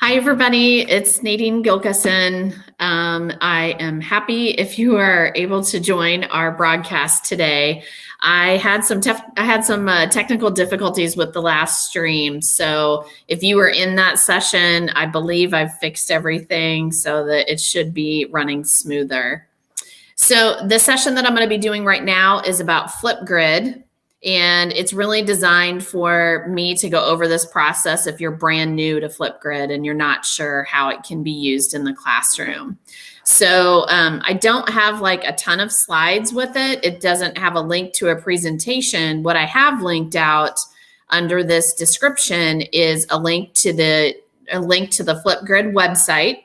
Hi, everybody. It's Nadine Gilkison. I am happy if you are able to join our broadcast today. I had some technical difficulties with the last stream. So if you were in that session, I believe I've fixed everything so that it should be running smoother. So the session that I'm going to be doing right now is about Flipgrid. And it's really designed for me to go over this process if you're brand new to Flipgrid and you're not sure how it can be used in the classroom. So I don't have like a ton of slides with it. It doesn't have a link to a presentation. What I have linked out under this description is a link to the Flipgrid website.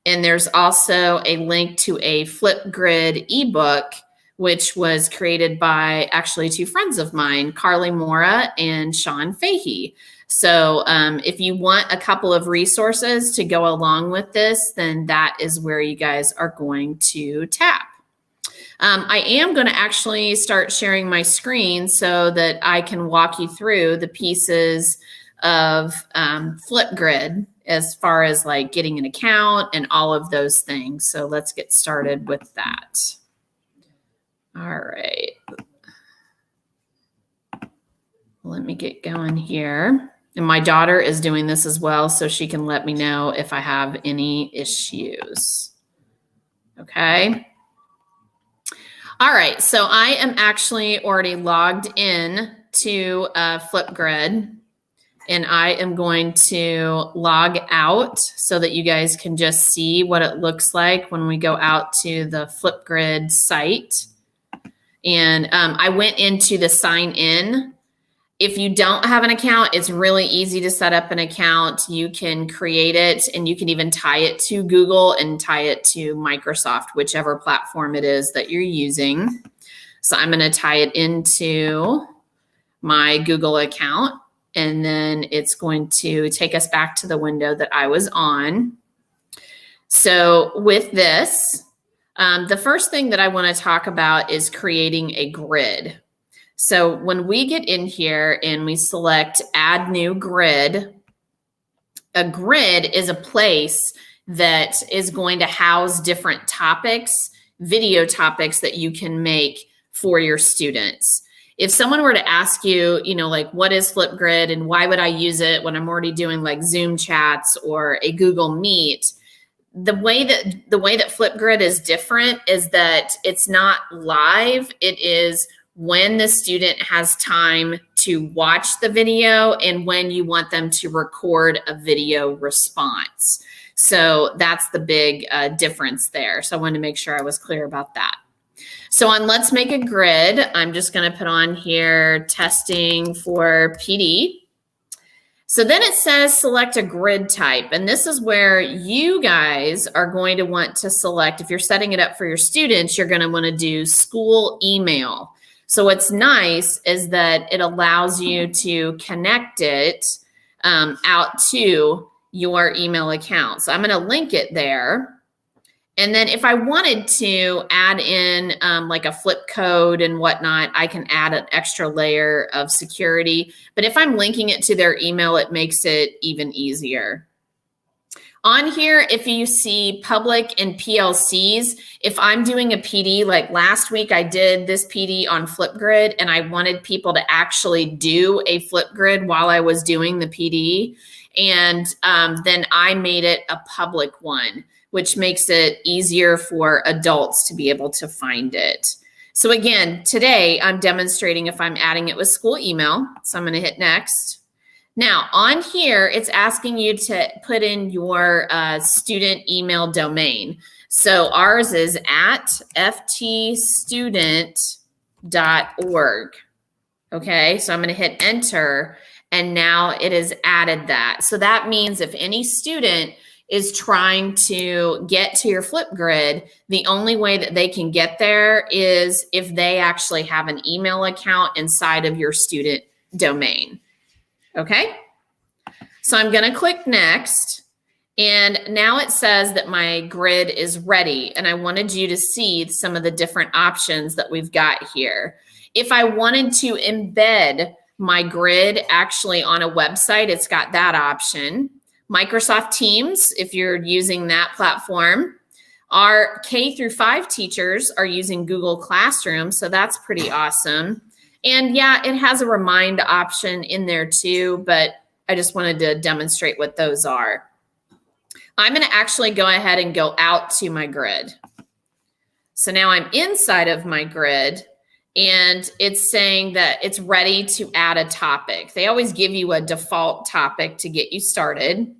And there's also a link to a Flipgrid ebook, which was created by actually two friends of mine, Carly Mora and Sean Fahey. So if you want a couple of resources to go along with this, then that is where you guys are going to tap. I am going to actually start sharing my screen so that I can walk you through the pieces of Flipgrid as far as like getting an account and all of those things. So let's get started with that. All right. Let me get going here. And my daughter is doing this as well, so she can let me know if I have any issues. Okay. All right. So I am actually already logged in to Flipgrid. And I am going to log out so that you guys can just see what it looks like when we go out to the Flipgrid site. And I went into the sign in. If you don't have an account, it's really easy to set up an account. You can create it and you can even tie it to Google and tie it to Microsoft, whichever platform it is that you're using. So I'm going to tie it into my Google account, and then it's going to take us back to the window that I was on. So with this, the first thing that I want to talk about is creating a grid. So when we get in here and we select add new grid, a grid is a place that is going to house different topics, video topics that you can make for your students. If someone were to ask you, like what is Flipgrid and why would I use it when I'm already doing like Zoom chats or a Google Meet, the way that Flipgrid is different is that it's not live. It is when the student has time to watch the video and when you want them to record a video response. So that's the big difference there. So I wanted to make sure I was clear about that. So on Let's Make a Grid, I'm just going to put on here testing for PD. So then it says select a grid type, and this is where you guys are going to want to select. If you're setting it up for your students, you're going to want to do school email. So what's nice is that it allows you to connect it out to your email account. So I'm going to link it there. And then if I wanted to add in like a flip code and whatnot, I can add an extra layer of security. But if I'm linking it to their email, it makes it even easier. On here, if you see public and PLCs, if I'm doing a PD, like last week I did this PD on Flipgrid and I wanted people to actually do a Flipgrid while I was doing the PD. And then I made it a public one, which makes it easier for adults to be able to find it. So again, today I'm demonstrating if I'm adding it with school email. So I'm going to hit next. Now on here, it's asking you to put in your student email domain. So ours is at ftstudent.org. Okay, so I'm going to hit enter, and now it has added that. So that means if any student is trying to get to your Flipgrid, the only way that they can get there is if they actually have an email account inside of your student domain. Okay, so I'm going to click next, and now it says that my grid is ready, and I wanted you to see some of the different options that we've got here. If I wanted to embed my grid actually on a website, it's got that option. Microsoft Teams, if you're using that platform. Our K through 5 teachers are using Google Classroom, so that's pretty awesome. And yeah, it has a remind option in there too, but I just wanted to demonstrate what those are. I'm going to actually go ahead and go out to my grid. So now I'm inside of my grid, and it's saying that it's ready to add a topic. They always give you a default topic to get you started,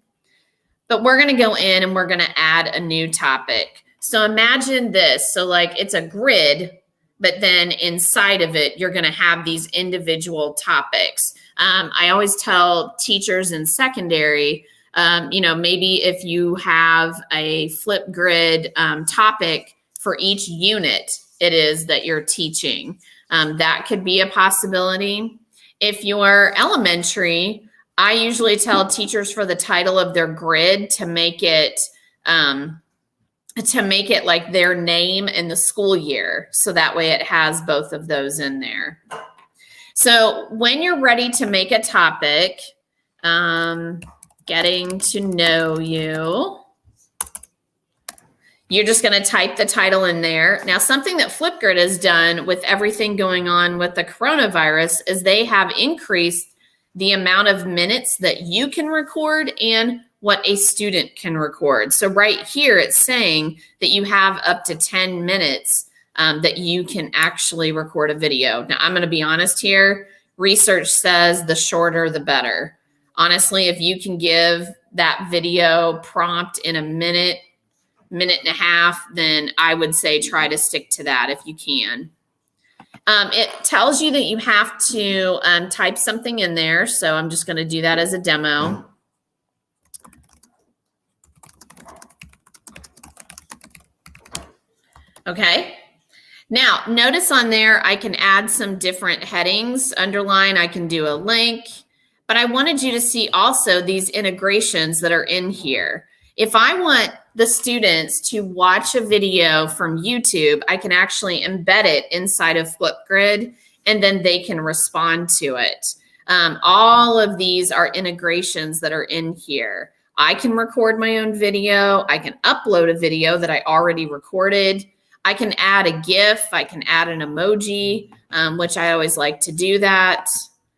but we're going to go in and we're going to add a new topic. So imagine this. So like it's a grid, but then inside of it, you're going to have these individual topics. I always tell teachers in secondary, maybe if you have a Flipgrid topic for each unit it is that you're teaching, that could be a possibility. If you're elementary, I usually tell teachers for the title of their grid to make it like their name and the school year. So that way it has both of those in there. So when you're ready to make a topic, getting to know you, you're just going to type the title in there. Now, something that Flipgrid has done with everything going on with the coronavirus is they have increased the amount of minutes that you can record and what a student can record. So right here, it's saying that you have up to 10 minutes that you can actually record a video. Now, I'm going to be honest here. Research says the shorter, the better. Honestly, if you can give that video prompt in a minute and a half, then I would say try to stick to that if you can. It tells you that you have to type something in there. So I'm just going to do that as a demo. Okay. Now, notice on there, I can add some different headings, underline, I can do a link, but I wanted you to see also these integrations that are in here. If I want the students to watch a video from YouTube, I can actually embed it inside of Flipgrid, and then they can respond to it. All of these are integrations that are in here. I can record my own video. I can upload a video that I already recorded. I can add a GIF. I can add an emoji, which I always like to do that.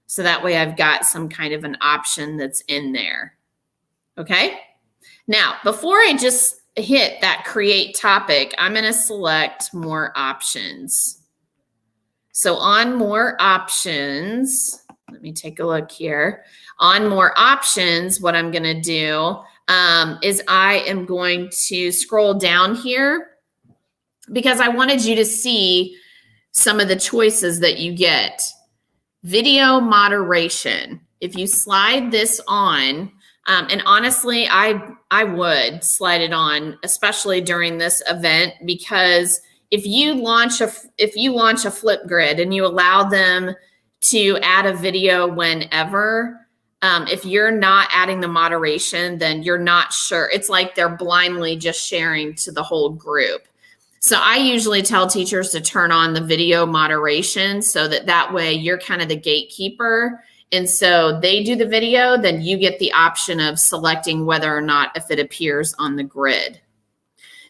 So that way I've got some kind of an option that's in there. Okay. Now, before I just hit that create topic, I'm going to select more options. So on more options, let me take a look here. On more options, what I'm going to do is I am going to scroll down here because I wanted you to see some of the choices that you get. Video moderation. If you slide this on, and honestly, I would slide it on, especially during this event, because if you launch a Flipgrid and you allow them to add a video whenever, if you're not adding the moderation, then you're not sure. It's like they're blindly just sharing to the whole group. So I usually tell teachers to turn on the video moderation so that way you're kind of the gatekeeper. And so they do the video, then you get the option of selecting whether or not if it appears on the grid.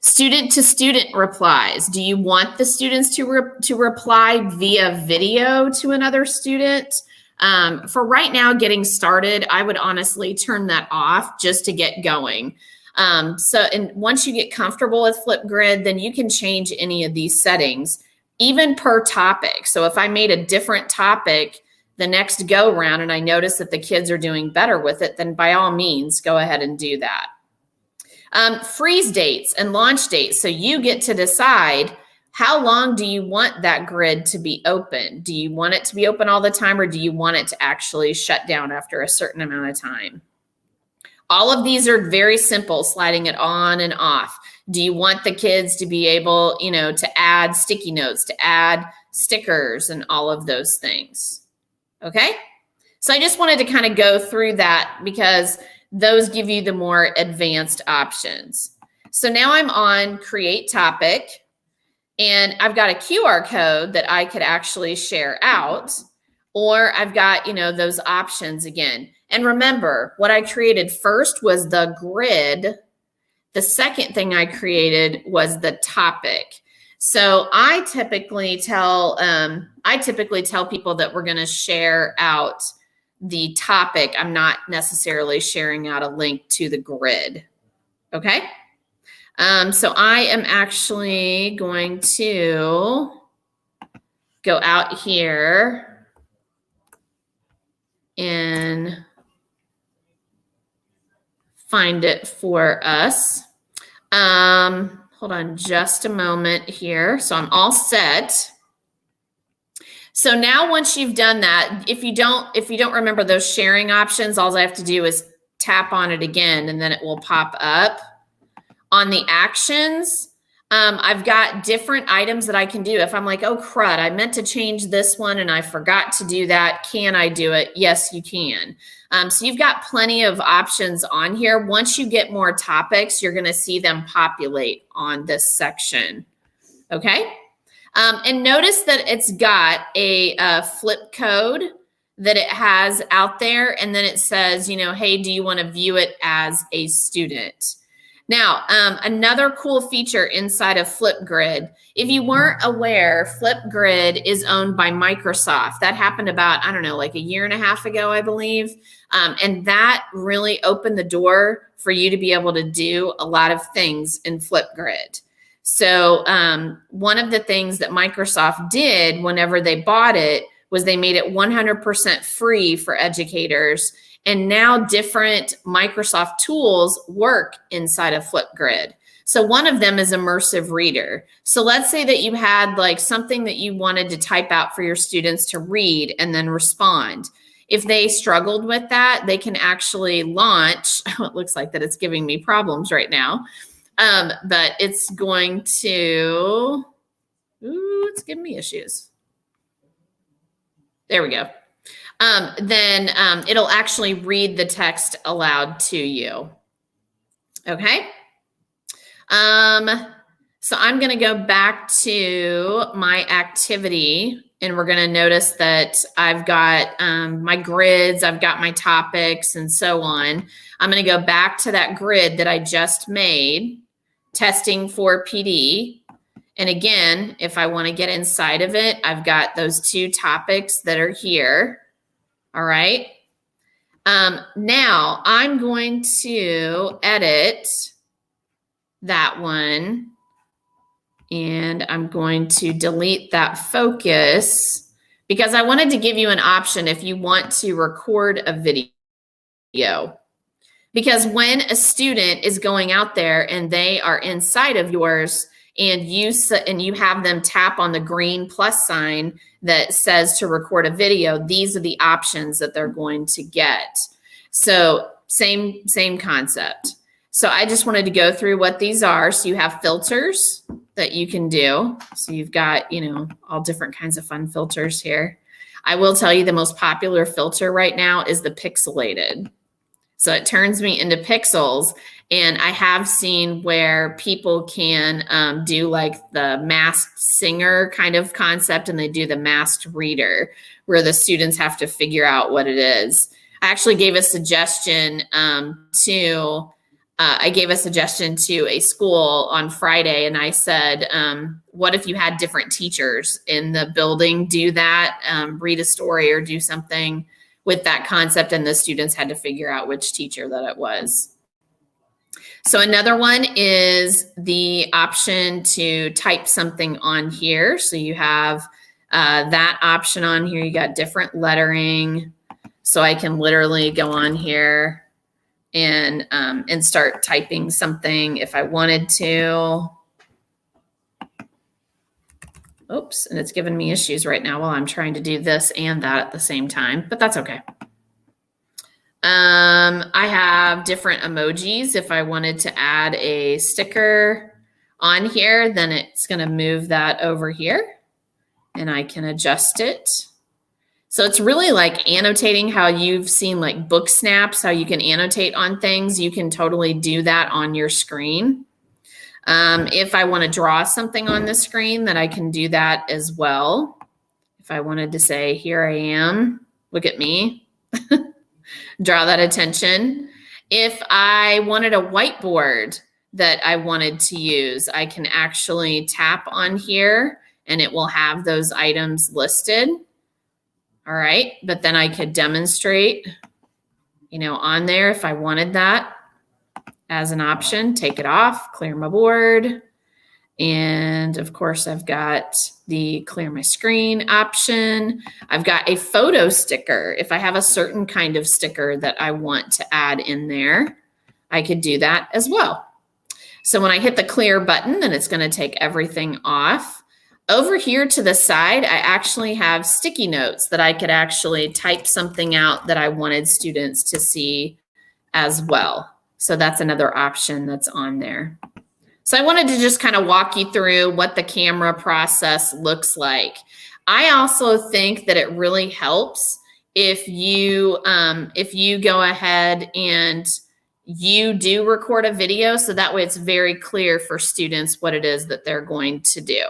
Student to student replies. Do you want the students to reply via video to another student? For right now, getting started, I would honestly turn that off just to get going. And once you get comfortable with Flipgrid, then you can change any of these settings, even per topic. So if I made a different topic the next go round and I notice that the kids are doing better with it, then by all means, go ahead and do that. Freeze dates and launch dates. So you get to decide how long do you want that grid to be open? Do you want it to be open all the time, or do you want it to actually shut down after a certain amount of time? All of these are very simple, sliding it on and off. Do you want the kids to be able, to add sticky notes, to add stickers and all of those things? Okay. So I just wanted to kind of go through that because those give you the more advanced options. So now I'm on create topic, and I've got a QR code that I could actually share out, or I've got, those options again. And remember, what I created first was the grid. The second thing I created was the topic. So I typically tell people that we're going to share out the topic. I'm not necessarily sharing out a link to the grid. Okay. So I am actually going to go out here and find it for us. Hold on just a moment here. So I'm all set. So now once you've done that, if you don't remember those sharing options, all I have to do is tap on it again and then it will pop up. On the actions, I've got different items that I can do. If I'm like, oh crud, I meant to change this one and I forgot to do that. Can I do it? Yes, you can. So you've got plenty of options on here. Once you get more topics, you're going to see them populate on this section. Okay. And notice that it's got a flip code that it has out there. And then it says, you know, hey, do you want to view it as a student? Now, another cool feature inside of Flipgrid, if you weren't aware, Flipgrid is owned by Microsoft. That happened about, I don't know, like a year and a half ago, I believe. And that really opened the door for you to be able to do a lot of things in Flipgrid. So one of the things that Microsoft did whenever they bought it was they made it 100% free for educators. And now different Microsoft tools work inside of Flipgrid. So one of them is Immersive Reader. So let's say that you had like something that you wanted to type out for your students to read and then respond. If they struggled with that, they can actually launch, it looks like that it's giving me problems right now, but it's going to, it's giving me issues. There we go. Then it'll actually read the text aloud to you. Okay. So I'm going to go back to my activity and we're going to notice that I've got my grids, I've got my topics and so on. I'm going to go back to that grid that I just made, testing for PD. And again, if I want to get inside of it, I've got those two topics that are here. All right. Now I'm going to edit that one and I'm going to delete that focus because I wanted to give you an option if you want to record a video. Because when a student is going out there and they are inside of yours and you have them tap on the green plus sign that says to record a video, these are the options that they're going to get. So same concept. So I just wanted to go through what these are. So you have filters that you can do. So you've got, you know, all different kinds of fun filters here. I will tell you the most popular filter right now is the pixelated. So it turns me into pixels. And I have seen where people can do like the masked singer kind of concept and they do the masked reader where the students have to figure out what it is. I actually gave a suggestion to a school on Friday and I said, what if you had different teachers in the building do that, read a story or do something with that concept and the students had to figure out which teacher that it was. So another one is the option to type something on here. So you have that option on here. You got different lettering. So I can literally go on here and start typing something if I wanted to. Oops, and it's giving me issues right now while I'm trying to do this and that at the same time, but that's okay. I have different emojis. If I wanted to add a sticker on here, then it's going to move that over here and I can adjust it. So it's really like annotating how you've seen like book snaps, how you can annotate on things. You can totally do that on your screen. If I want to draw something on the screen, then I can do that as well. If I wanted to say, here I am, look at me. draw that attention. If I wanted a whiteboard that I wanted to use, I can actually tap on here and it will have those items listed. All right, but then I could demonstrate, on there if I wanted that as an option, take it off, clear my board. And of course, I've got the clear my screen option. I've got a photo sticker. If I have a certain kind of sticker that I want to add in there, I could do that as well. So when I hit the clear button, then it's going to take everything off. Over here to the side, I actually have sticky notes that I could actually type something out that I wanted students to see as well. So that's another option that's on there. So I wanted to just kind of walk you through what the camera process looks like. I also think that it really helps if you go ahead and you do record a video, so that way it's very clear for students what it is that they're going to do.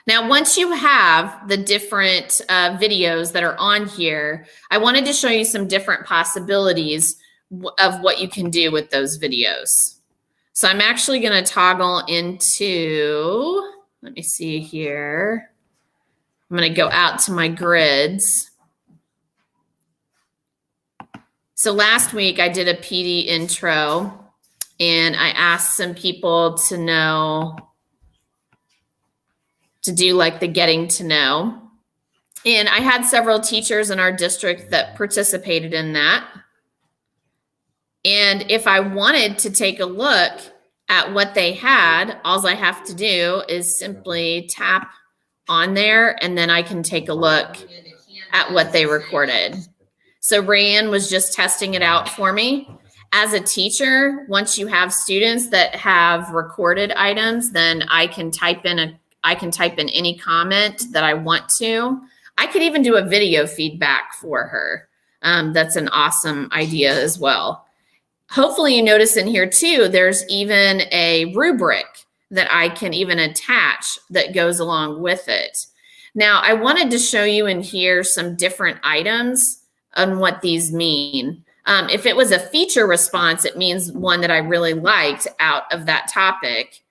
Now, once you have the different videos that are on here, I wanted to show you some different possibilities of what you can do with those videos. So I'm actually going to toggle into, let me see here. I'm going to go out to my grids. So last week I did a PD intro and I asked some people to do like the getting to know. And I had several teachers in our district that participated in that. And if I wanted to take a look at what they had, all I have to do is simply tap on there and then I can take a look at what they recorded. So Rayanne was just testing it out for me. As a teacher, once you have students that have recorded items, then I can type in any comment that I want to. I could even do a video feedback for her. That's an awesome idea as well. Hopefully you notice in here too, there's even a rubric that I can even attach that goes along with it. Now, I wanted to show you in here some different items on what these mean. If it was a feature response, it means one that I really liked out of that topic.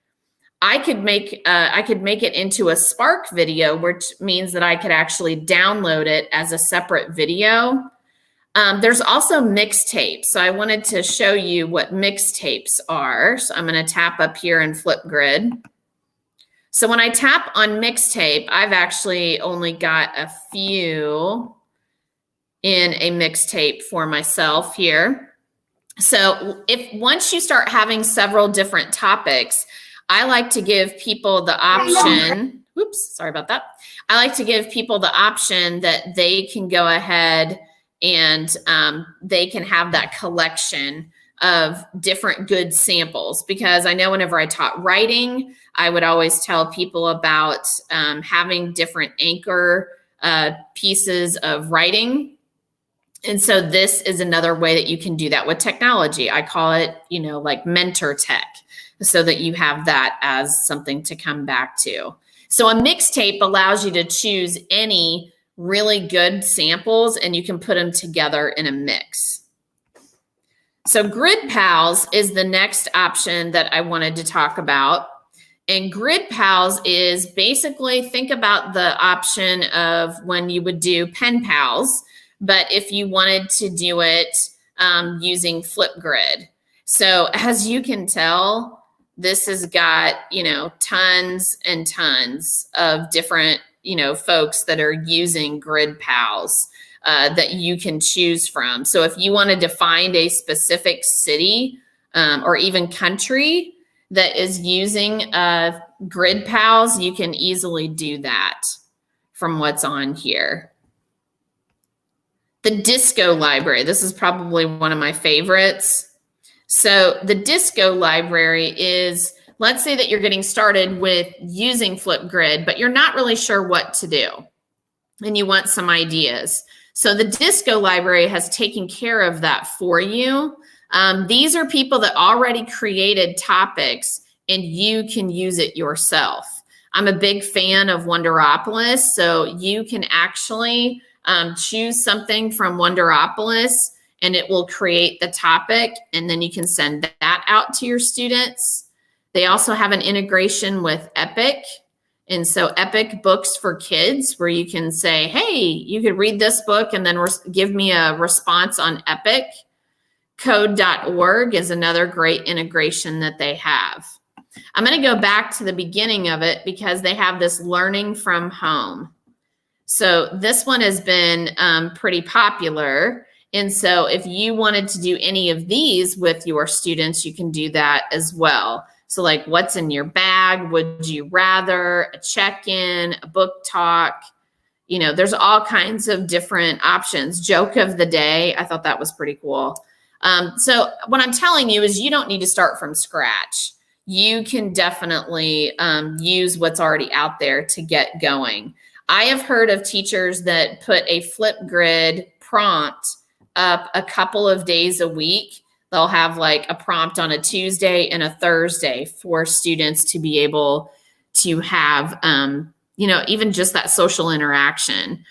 I could make it into a Spark video, which means that I could actually download it as a separate video. There's also mixtapes. So I wanted to show you what mixtapes are. So I'm going to tap up here in Flipgrid. So when I tap on mixtape, I've actually only got a few in a mixtape for myself here. So once you start having several different topics, I like to give people the option, oops, sorry about that. I like to give people the option that they can go ahead and they can have that collection of different good samples, because I know whenever I taught writing, I would always tell people about having different anchor pieces of writing. And so this is another way that you can do that with technology. I call it, like mentor tech, so that you have that as something to come back to. So a mixtape allows you to choose any really good samples and you can put them together in a mix. So GridPals is the next option that I wanted to talk about. And GridPals is basically, think about the option of when you would do pen pals, but if you wanted to do it using Flipgrid. So as you can tell, this has got, tons and tons of different, folks that are using GridPals that you can choose from. So if you wanted to find a specific city or even country that is using GridPals, you can easily do that from what's on here. The disco library, this is probably one of my favorites. So the disco library is, let's say that you're getting started with using Flipgrid, but you're not really sure what to do and you want some ideas. So the disco library has taken care of that for you. These are people that already created topics and you can use it yourself. I'm a big fan of Wonderopolis, so you can actually choose something from Wonderopolis and it will create the topic, and then you can send that out to your students. They also have an integration with Epic. And so Epic Books for Kids, where you can say, hey, you could read this book and then give me a response on Epic. Code.org is another great integration that they have. I'm going to go back to the beginning of it because they have this learning from home. So this one has been pretty popular. And so if you wanted to do any of these with your students, you can do that as well. So like, what's in your bag? Would you rather? A check-in, a book talk? You know, there's all kinds of different options. Joke of the day. I thought that was pretty cool. So what I'm telling you is you don't need to start from scratch. You can definitely use what's already out there to get going. I have heard of teachers that put a Flipgrid prompt up a couple of days a week. They'll have like a prompt on a Tuesday and a Thursday for students to be able to have, you know, even just that social interaction.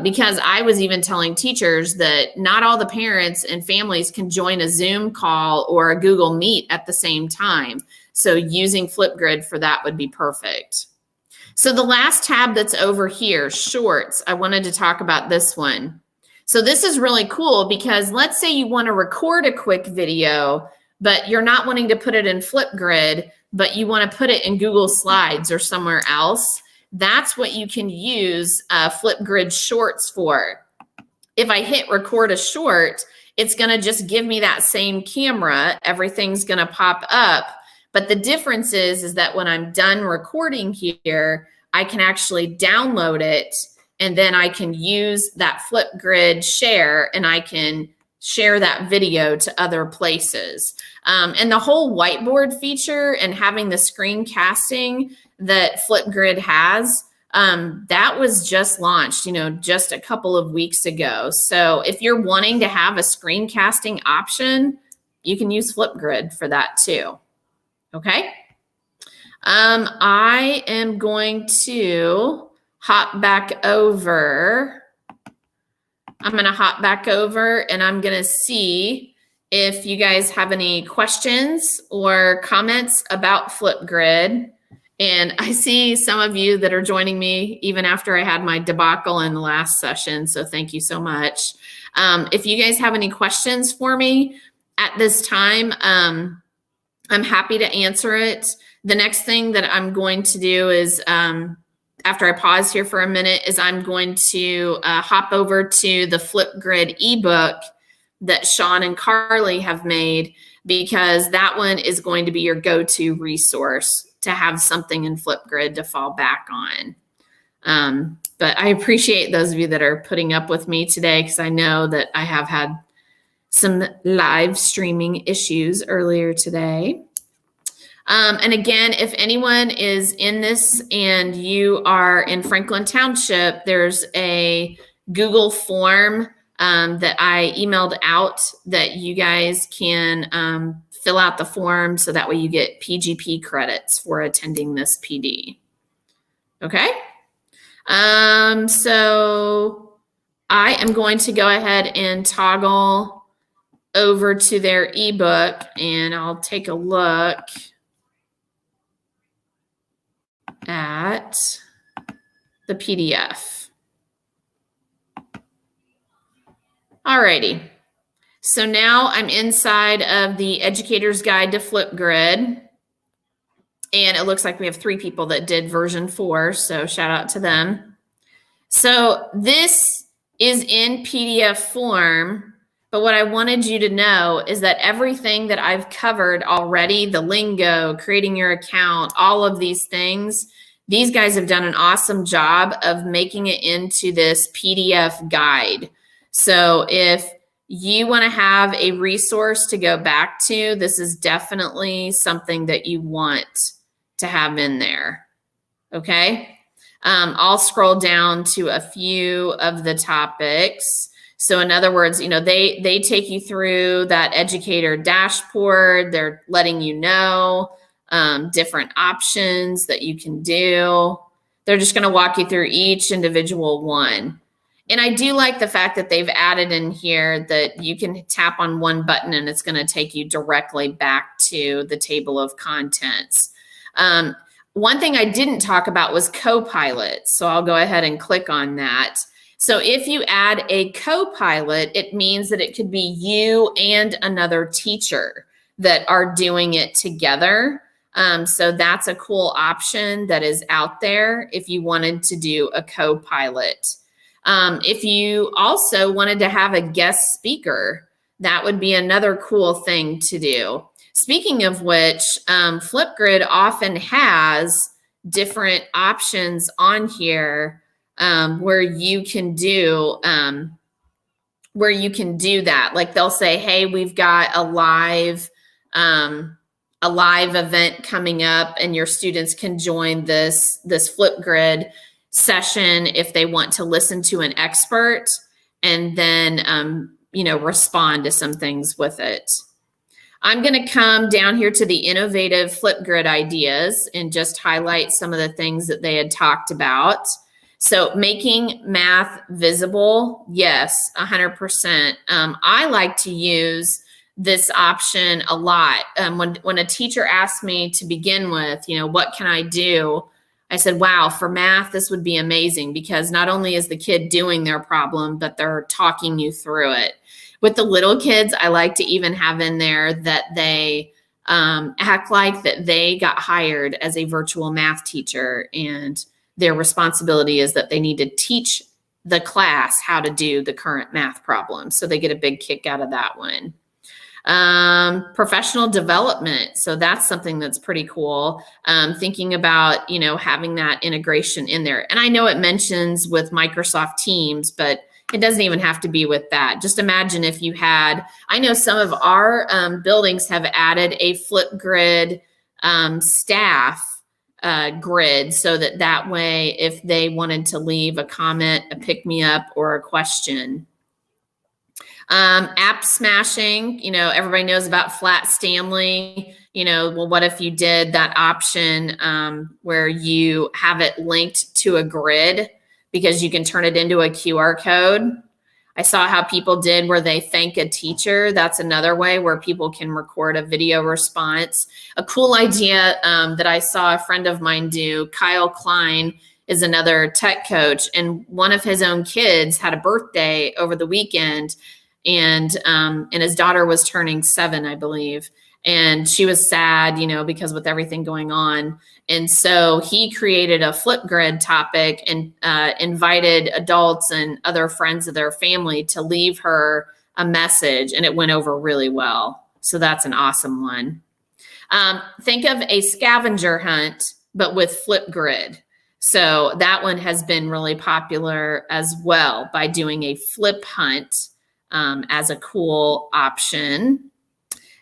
Because I was even telling teachers that not all the parents and families can join a Zoom call or a Google Meet at the same time. So using Flipgrid for that would be perfect. So the last tab that's over here, Shorts, I wanted to talk about this one. So this is really cool because let's say you want to record a quick video, but you're not wanting to put it in Flipgrid, but you want to put it in Google Slides or somewhere else. That's what you can use Flipgrid Shorts for. If I hit record a short, it's going to just give me that same camera. Everything's going to pop up. But the difference is that when I'm done recording here, I can actually download it, and then I can use that Flipgrid share, and I can share that video to other places. And the whole whiteboard feature and having the screencasting that Flipgrid has, that was just launched, you know, just a couple of weeks ago. So if you're wanting to have a screencasting option, you can use Flipgrid for that too. Okay. I am going to hop back over. I'm going to hop back over and I'm going to see if you guys have any questions or comments about Flipgrid. And I see some of you that are joining me even after I had my debacle in the last session. So thank you so much. If you guys have any questions for me at this time, I'm happy to answer it. The next thing that I'm going to do is, after I pause here for a minute, is I'm going to hop over to the Flipgrid ebook that Sean and Carly have made, because that one is going to be your go-to resource to have something in Flipgrid to fall back on. But I appreciate those of you that are putting up with me today, because I know that I have had some live streaming issues earlier today. And again, if anyone is in this and you are in Franklin Township, there's a Google form that I emailed out that you guys can fill out the form, so that way you get PGP credits for attending this PD. Okay. So I am going to go ahead and toggle over to their ebook, and I'll take a look at the PDF. Alrighty. So now I'm inside of the Educator's Guide to Flipgrid, and it looks like we have 3 people that did version 4, so shout out to them. So this is in PDF form, but what I wanted you to know is that everything that I've covered already, the lingo, creating your account, all of these things, these guys have done an awesome job of making it into this PDF guide. So if you want to have a resource to go back to, this is definitely something that you want to have in there. Okay. I'll scroll down to a few of the topics. So in other words, you know, they take you through that educator dashboard. They're letting you know different options that you can do. They're just going to walk you through each individual one. And I do like the fact that they've added in here that you can tap on one button and it's going to take you directly back to the table of contents. One thing I didn't talk about was Copilot. So I'll go ahead and click on that. So if you add a Copilot, it means that it could be you and another teacher that are doing it together. So that's a cool option that is out there if you wanted to do a Copilot. If you also wanted to have a guest speaker, that would be another cool thing to do. Speaking of which, Flipgrid often has different options on here where you can do that. Like they'll say, hey, we've got a live event coming up and your students can join this Flipgrid session if they want to listen to an expert and then respond to some things with it. I'm going to come down here to the innovative Flipgrid ideas and just highlight some of the things that they had talked about. So making math visible, yes, 100%. I like to use this option a lot. When a teacher asked me to begin with, what can I do? I said, wow, for math, this would be amazing because not only is the kid doing their problem, but they're talking you through it. With the little kids, I like to even have in there that they act like that they got hired as a virtual math teacher and their responsibility is that they need to teach the class how to do the current math problem. So they get a big kick out of that one. Professional development. So that's something that's pretty cool. Thinking about, having that integration in there. And I know it mentions with Microsoft Teams, but it doesn't even have to be with that. Just imagine if you had, I know some of our buildings have added a Flipgrid staff grid so that way if they wanted to leave a comment, a pick-me-up, or a question. App smashing, everybody knows about Flat Stanley. Well, what if you did that option where you have it linked to a grid because you can turn it into a QR code? I saw how people did where they thank a teacher. That's another way where people can record a video response. A cool idea that I saw a friend of mine do, Kyle Klein, is another tech coach, and one of his own kids had a birthday over the weekend. And his daughter was turning 7, I believe. And she was sad, because with everything going on. And so he created a Flipgrid topic and invited adults and other friends of their family to leave her a message. And it went over really well. So that's an awesome one. Think of a scavenger hunt, but with Flipgrid. So that one has been really popular as well by doing a flip hunt as a cool option.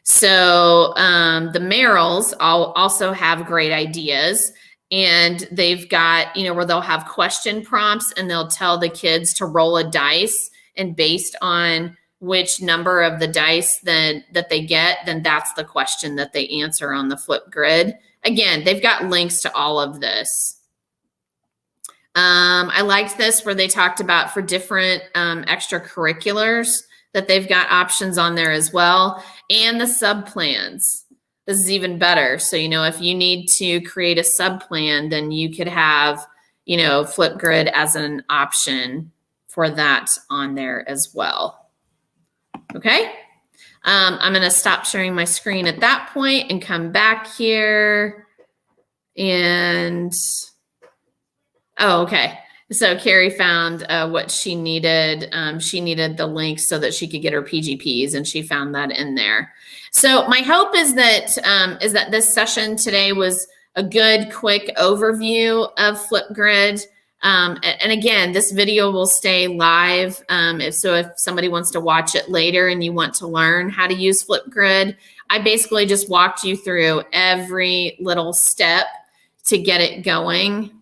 So the Merrills also have great ideas, and they've got, where they'll have question prompts and they'll tell the kids to roll a dice, and based on which number of the dice that they get, then that's the question that they answer on the Flipgrid. Again, they've got links to all of this. I liked this where they talked about for different extracurriculars that they've got options on there as well. And the sub plans. This is even better. So, if you need to create a sub plan, then you could have, Flipgrid as an option for that on there as well. Okay. I'm going to stop sharing my screen at that point and come back here. And, okay. So Carrie found what she needed. She needed the link so that she could get her PGPs, and she found that in there. So my hope is that this session today was a good, quick overview of Flipgrid. And again, this video will stay live. If somebody wants to watch it later and you want to learn how to use Flipgrid, I basically just walked you through every little step to get it going.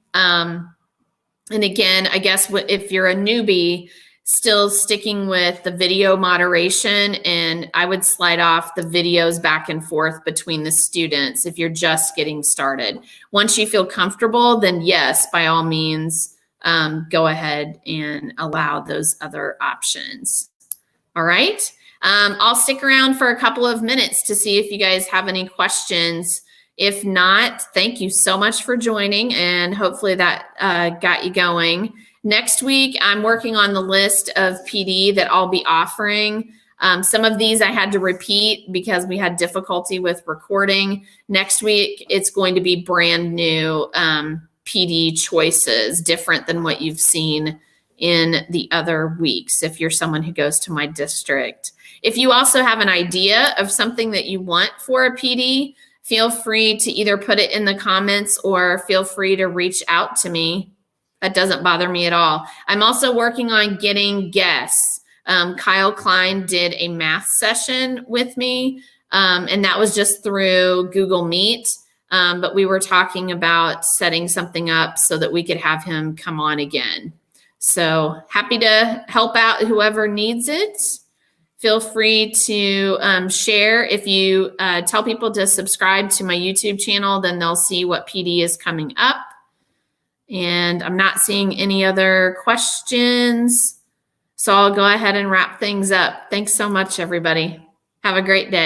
And again, I guess if you're a newbie, still sticking with the video moderation, and I would slide off the videos back and forth between the students if you're just getting started. Once you feel comfortable, then yes, by all means, go ahead and allow those other options. All right. I'll stick around for a couple of minutes to see if you guys have any questions. If not, thank you so much for joining, and hopefully that got you going. Next week, I'm working on the list of PD that I'll be offering. Some of these I had to repeat because we had difficulty with recording. Next week, it's going to be brand new PD choices, different than what you've seen in the other weeks if you're someone who goes to my district. If you also have an idea of something that you want for a PD, feel free to either put it in the comments or feel free to reach out to me. That doesn't bother me at all. I'm also working on getting guests. Kyle Klein did a math session with me, and that was just through Google Meet. But we were talking about setting something up so that we could have him come on again. So happy to help out whoever needs it. Feel free to share. If you tell people to subscribe to my YouTube channel, then they'll see what PD is coming up. And I'm not seeing any other questions. So I'll go ahead and wrap things up. Thanks so much, everybody. Have a great day.